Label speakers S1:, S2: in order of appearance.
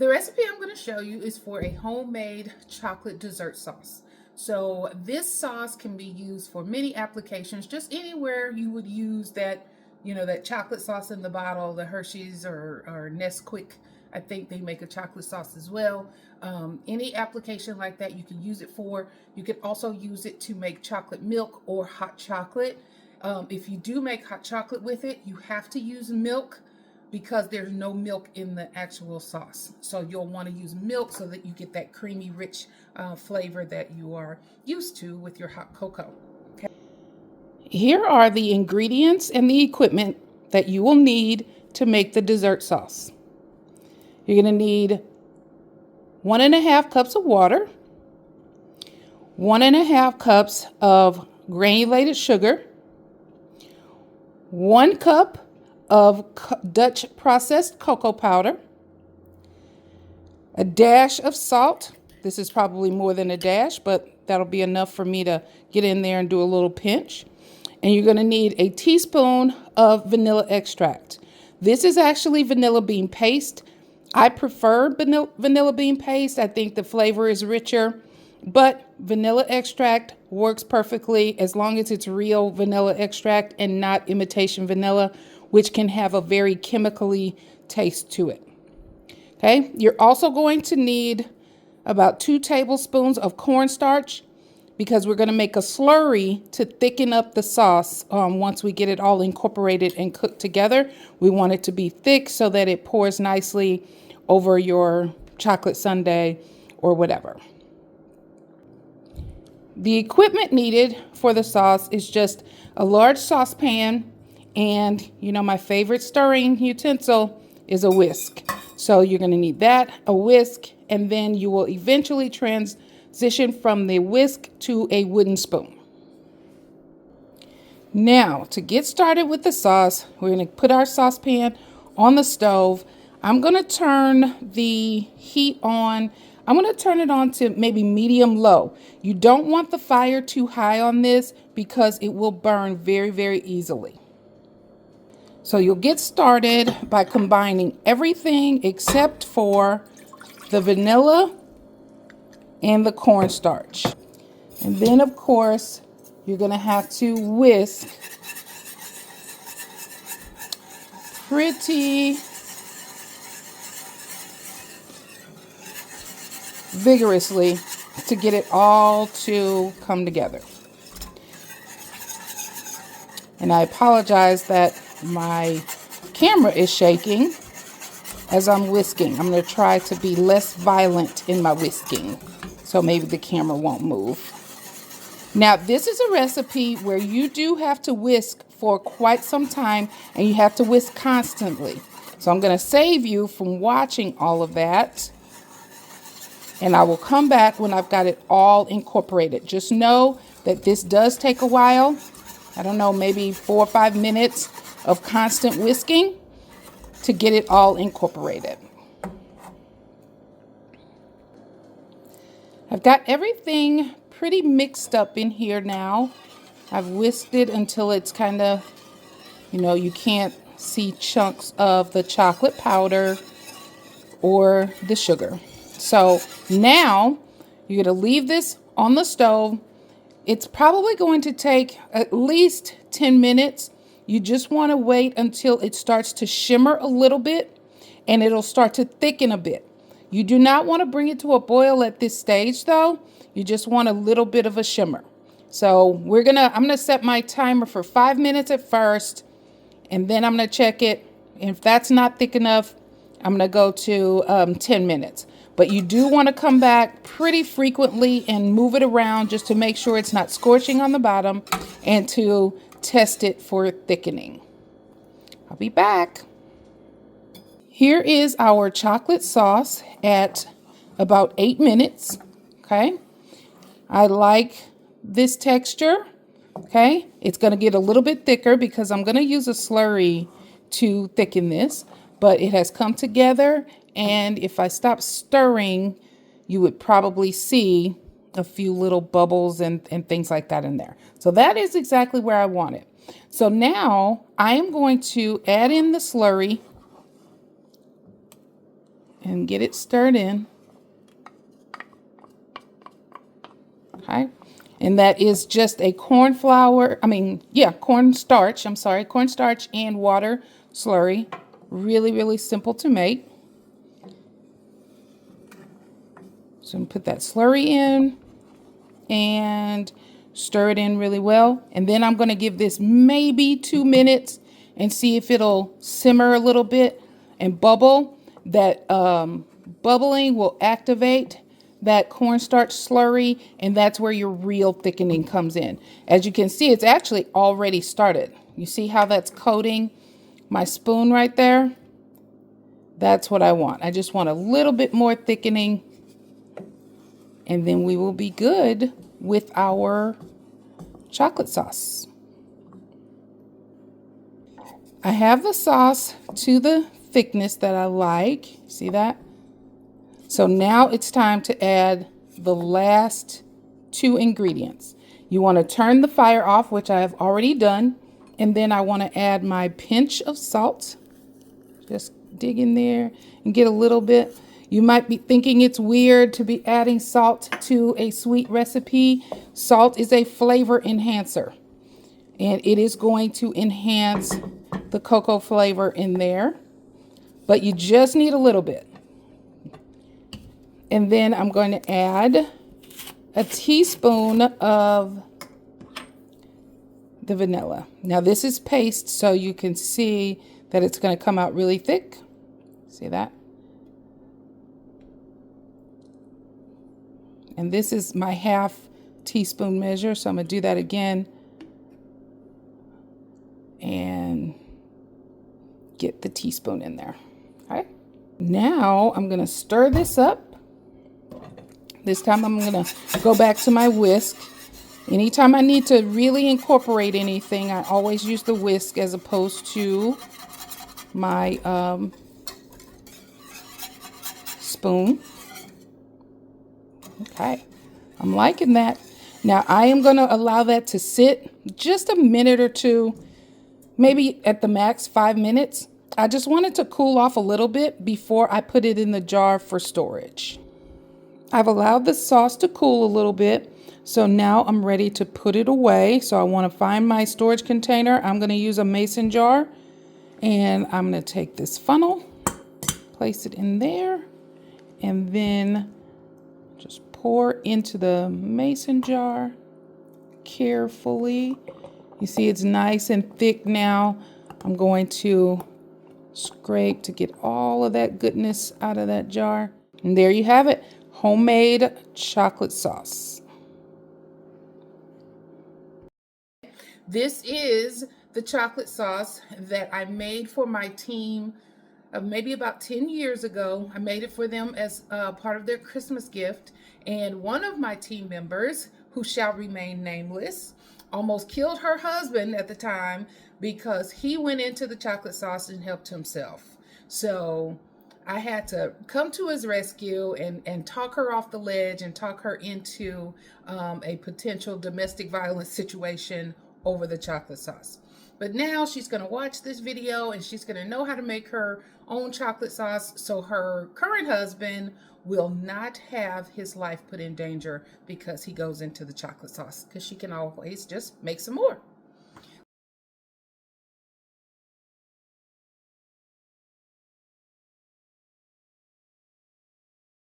S1: The recipe I'm going to show you is for a homemade chocolate dessert sauce. So this sauce can be used for many applications, just anywhere you would use that, that chocolate sauce in the bottle, the Hershey's or Nesquik. I think they make a chocolate sauce as well. Any application like that you can use it for. You can also use it to make chocolate milk or hot chocolate. If you do make hot chocolate with it, you have to use milk because there's no milk in the actual sauce. So you'll want to use milk so that you get that creamy, rich flavor that you are used to with your hot cocoa. Okay. Here are the ingredients and the equipment that you will need to make the dessert sauce. You're going to need 1.5 cups of water, 1.5 cups of granulated sugar, 1 cup of Dutch processed cocoa powder, a dash of salt. This is probably more than a dash, but that'll be enough for me to get in there and do a little pinch. And you're going to need a teaspoon of vanilla extract. This is actually vanilla bean paste. I prefer vanilla bean paste. I think the flavor is richer, but vanilla extract works perfectly as long as it's real vanilla extract and not imitation vanilla, which can have a very chemically taste to it. Okay, you're also going to need about 2 tablespoons of cornstarch because we're going to make a slurry to thicken up the sauce once we get it all incorporated and cooked together. We want it to be thick so that it pours nicely over your chocolate sundae or whatever. The equipment needed for the sauce is just a large saucepan, and my favorite stirring utensil is a whisk. So you're going to need that, a whisk, and then you will eventually transition from the whisk to a wooden spoon. Now, to get started with the sauce, we're going to put our saucepan on the stove. I'm going to turn the heat on. I'm going to turn it on to maybe medium low. You don't want the fire too high on this because it will burn very, very easily. So you'll get started by combining everything except for the vanilla and the cornstarch. And then, of course, you're going to have to whisk pretty vigorously to get it all to come together. And I apologize that my camera is shaking as I'm whisking. I'm going to try to be less violent in my whisking so maybe the camera won't move. Now, this is a recipe where you do have to whisk for quite some time and you have to whisk constantly. So I'm going to save you from watching all of that. And I will come back when I've got it all incorporated. Just know that this does take a while. I don't know, maybe 4 or 5 minutes of constant whisking to get it all incorporated. I've got everything pretty mixed up in here now. I've whisked it until it's kind of, you can't see chunks of the chocolate powder or the sugar. So now you're going to leave this on the stove. It's probably going to take at least 10 minutes. You just want to wait until it starts to shimmer a little bit and it'll start to thicken a bit. You do not want to bring it to a boil at this stage though. You just want a little bit of a shimmer. So I'm going to set my timer for 5 minutes at first, and then I'm going to check it. If that's not thick enough, I'm going to go to 10 minutes. But you do want to come back pretty frequently and move it around just to make sure it's not scorching on the bottom and to test it for thickening. I'll be back. Here is our chocolate sauce at about 8 minutes. Okay. I like this texture. Okay. It's going to get a little bit thicker because I'm going to use a slurry to thicken this, but it has come together. And if I stop stirring, you would probably see a few little bubbles and things like that in there. So that is exactly where I want it. So now I am going to add in the slurry. and get it stirred in. Okay. And that is just a cornstarch, I'm sorry, cornstarch and water slurry. Really, really simple to make. So I'm gonna put that slurry in and stir it in really well. And then I'm gonna give this maybe 2 minutes and see if it'll simmer a little bit and bubble. That bubbling will activate that cornstarch slurry, and that's where your real thickening comes in. As you can see, it's actually already started. You see how that's coating my spoon right there? That's what I want. I just want a little bit more thickening, and then we will be good with our chocolate sauce. I have the sauce to the thickness that I like. See that? So now it's time to add the last 2 ingredients. You want to turn the fire off, which I have already done, and then I want to add my pinch of salt. Just dig in there and get a little bit. You might be thinking it's weird to be adding salt to a sweet recipe. Salt is a flavor enhancer, and it is going to enhance the cocoa flavor in there, but you just need a little bit. And then I'm going to add a teaspoon of the vanilla. Now this is paste, so you can see that it's going to come out really thick. See that? And this is my half teaspoon measure, so I'm going to do that again. And get the teaspoon in there. Okay. Now I'm going to stir this up. This time I'm going to go back to my whisk. Anytime I need to really incorporate anything, I always use the whisk as opposed to my spoon. Okay, I'm liking that. Now I am going to allow that to sit just a minute or two, maybe at the max 5 minutes. I just want it to cool off a little bit before I put it in the jar for storage. I've allowed the sauce to cool a little bit, so now I'm ready to put it away. So I want to find my storage container. I'm going to use a mason jar, and I'm going to take this funnel, place it in there, and then just pour into the mason jar carefully. You see it's nice and thick now. I'm going to scrape to get all of that goodness out of that jar. And there you have it. Homemade chocolate sauce. This is the chocolate sauce that I made for my team maybe about 10 years ago. I made it for them as part of their Christmas gift. And one of my team members, who shall remain nameless, almost killed her husband at the time because he went into the chocolate sauce and helped himself. So I had to come to his rescue and talk her off the ledge and talk her into a potential domestic violence situation over the chocolate sauce. But now she's going to watch this video and she's going to know how to make her own chocolate sauce, so her current husband will not have his life put in danger because he goes into the chocolate sauce, because she can always just make some more.